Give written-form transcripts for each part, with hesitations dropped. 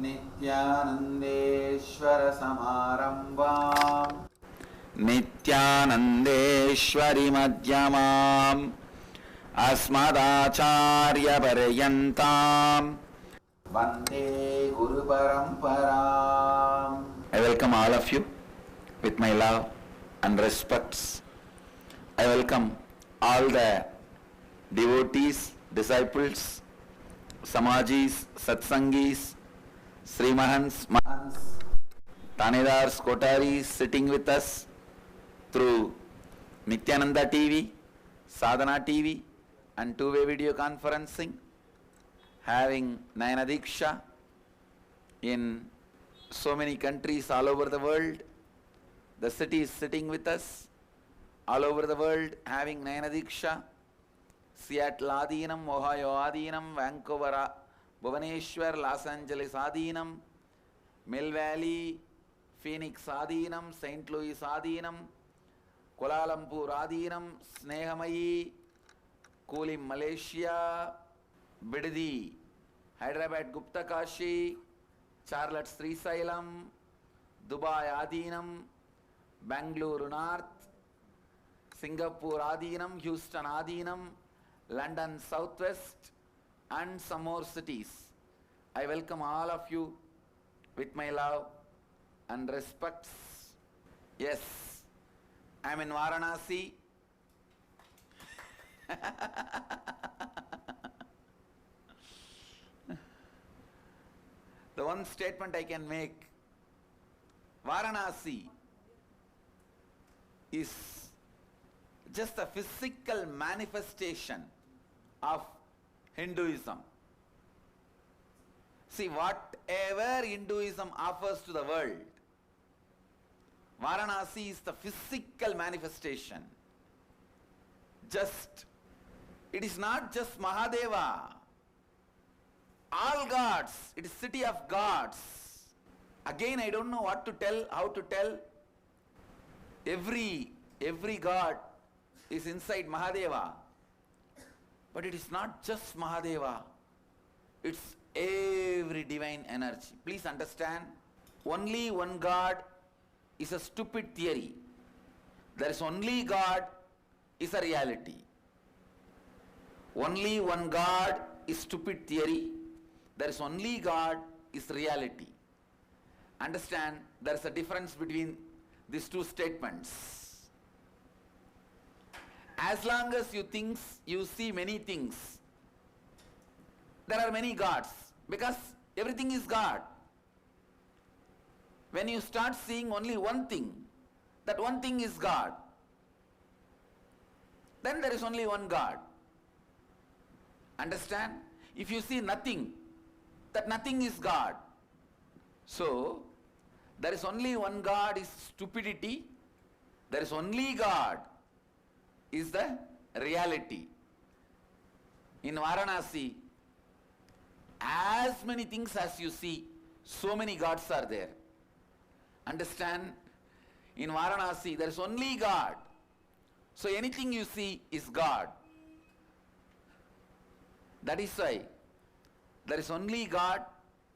नित्यानन्देश्वर समारम्भाम् नित्यानन्देश्वरि मध्यमाम् अस्मदाचार्यपर्यन्ताम् वन्दे गुरुपरम्पराम्. I welcome all of you with my love and respects. I welcome all the devotees, disciples, Samajis, Satsangis, Sri Mahants, Tanedars, Kotaris sitting with us through Nityananda TV, Sadhana TV and two-way video conferencing, having Nayana Diksha in so many countries all over the world. The city is sitting with us all over the world, having Nayana Diksha. Seattle Adinam, Ohio Adinam, Vancouver, Bhubaneswar, Los Angeles Adinam, Mill Valley, Phoenix Adinam, St. Louis Adinam, Kuala Lumpur Adinam, Snehamayi, Kulim Malaysia, Bidadi, Hyderabad Gupta Kashi, Charlotte Sri Sailam, Dubai Adinam, Bangalore North, Singapore Adinam, Houston Adinam, London Southwest and some more cities. I welcome all of you with my love and respects. Yes, I am in Varanasi. The one statement I can make, Varanasi is just a physical manifestation of Hinduism. See, whatever Hinduism offers to the world, Varanasi is the physical manifestation. It is not just Mahadeva. All gods, it is city of gods. Again, I don't know what to tell, how to tell. Every god is inside Mahadeva. But it is not just Mahadeva. It's every divine energy. Please understand, only one God is a stupid theory. There is only God is a reality. Only one God is stupid theory. There is only God is reality. Understand, there is a difference between these two statements. As long as you see many things, there are many gods, because everything is God. When you start seeing only one thing, that one thing is God, then there is only one God. Understand? If you see nothing, that nothing is God. So, there is only one God is stupidity, there is only God is the reality. In Varanasi, as many things as you see, so many gods are there. Understand? In Varanasi, there is only God. So anything you see is God. That is why there is only God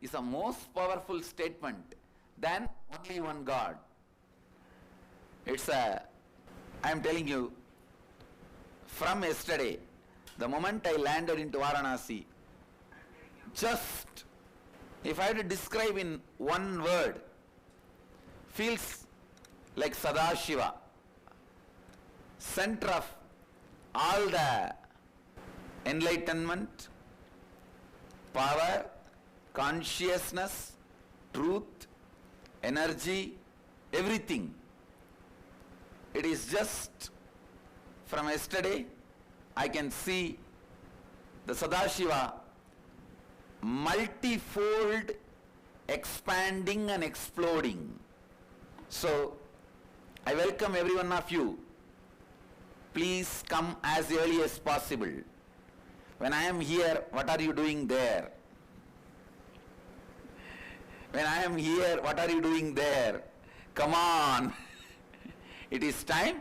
is a most powerful statement than only one God. I am telling you, from yesterday, the moment I landed into Varanasi, just, if I had to describe in one word, feels like Sadashiva, center of all the enlightenment, power, consciousness, truth, energy, everything. It is just, from yesterday, I can see the Sadashiva multifold expanding and exploding. So, I welcome every one of you. Please come as early as possible. When I am here, what are you doing there? When I am here, what are you doing there? Come on. It is time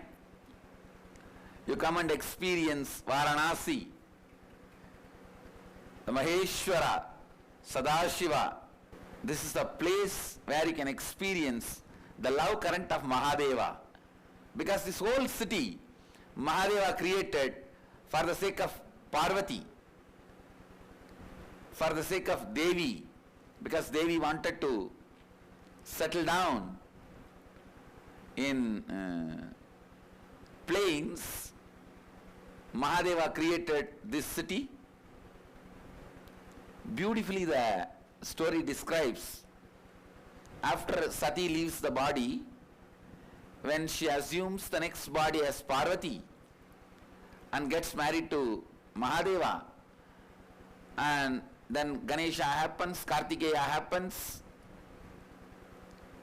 you come and experience Varanasi, the Maheshwara, Sadashiva, This is the place where you can experience the love current of Mahadeva. Because this whole city, Mahadeva created for the sake of Parvati, for the sake of Devi, because Devi wanted to settle down in plains. Mahadeva created this city. Beautifully the story describes, after Sati leaves the body, when she assumes the next body as Parvati and gets married to Mahadeva, and then Ganesha happens, Kartikeya happens,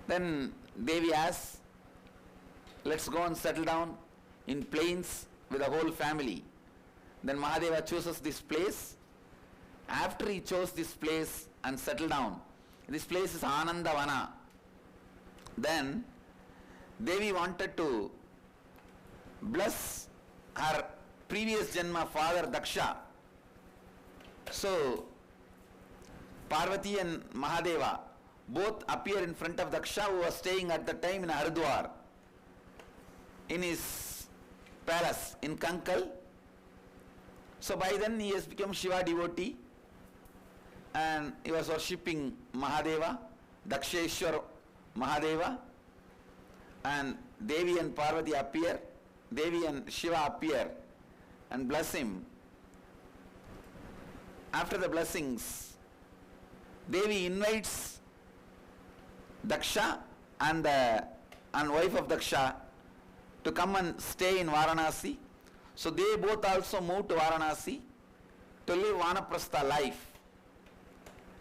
then Devi asks, let's go and settle down in plains with the whole family. Then Mahadeva chooses this place. After he chose this place and settled down, this place is Anandavana. Then Devi wanted to bless her previous Janma father Daksha. So Parvati and Mahadeva both appear in front of Daksha, who was staying at the time in Haridwar, in his palace in Kankal. So by then he has become Shiva devotee and he was worshipping Mahadeva, Daksheshwar Mahadeva, and Devi and Parvati appear, Devi and Shiva appear and bless him. After the blessings, Devi invites Daksha and wife of Daksha to come and stay in Varanasi. So they both also moved to Varanasi to live Vanaprastha life.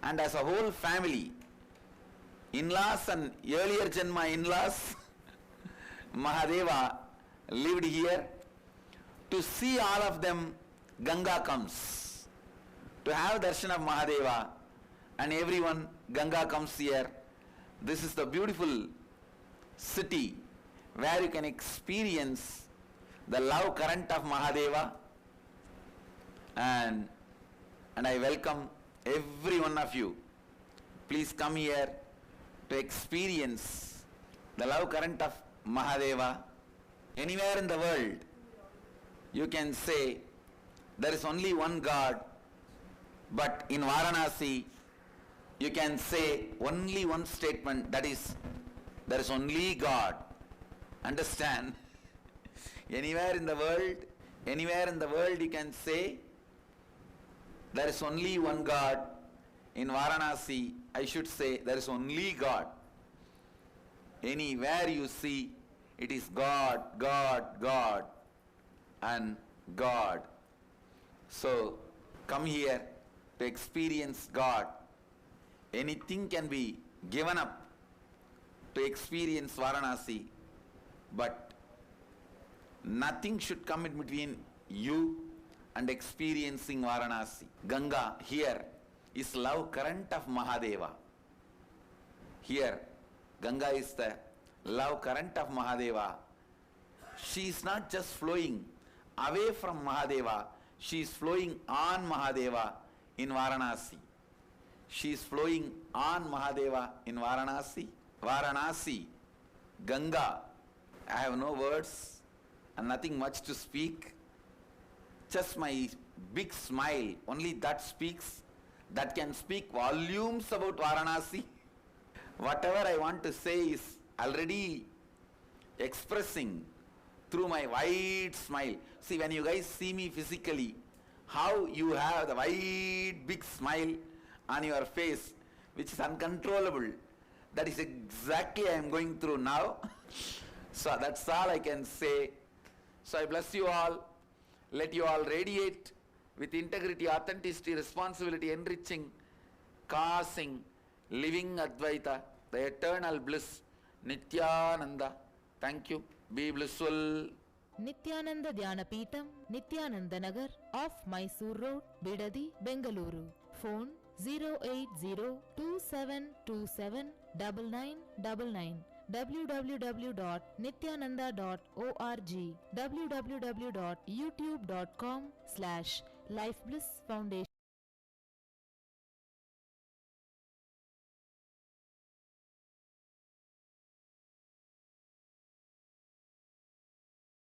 And as a whole family, in-laws and earlier Janma in-laws, Mahadeva lived here. To see all of them, Ganga comes. To have darshan of Mahadeva, and everyone, Ganga comes here. This is the beautiful city where you can experience the love current of Mahadeva, and I welcome every one of you. Please come here to experience the love current of Mahadeva. Anywhere in the world, you can say there is only one God, but in Varanasi, you can say only one statement, that is, there is only God. Understand? Anywhere in the world you can say there is only one God. In Varanasi, I should say there is only God. Anywhere you see, it is God, God, God and God. So come here to experience God. Anything can be given up to experience Varanasi, but nothing should come in between you and experiencing Varanasi. Ganga here is love current of Mahadeva. Here, Ganga is the love current of Mahadeva. She is not just flowing away from Mahadeva, she is flowing on Mahadeva in Varanasi. She is flowing on Mahadeva in Varanasi. Varanasi, Ganga. I have no words and nothing much to speak. Just my big smile, only that speaks, that can speak volumes about Varanasi. Whatever I want to say is already expressing through my wide smile. See, when you guys see me physically, how you have the wide big smile on your face, which is uncontrollable. That is exactly I am going through now. So that's all I can say. So I bless you all. Let you all radiate with integrity, authenticity, responsibility, enriching, causing, living Advaita, the eternal bliss, Nityananda. Thank you. Be blissful. Nityananda Dhyanapitham, Nityananda Nagar, off Mysore Road, Bidadi, Bengaluru. Phone 08027279999. www.nityananda.org, www.youtube.com/lifeblissfoundation.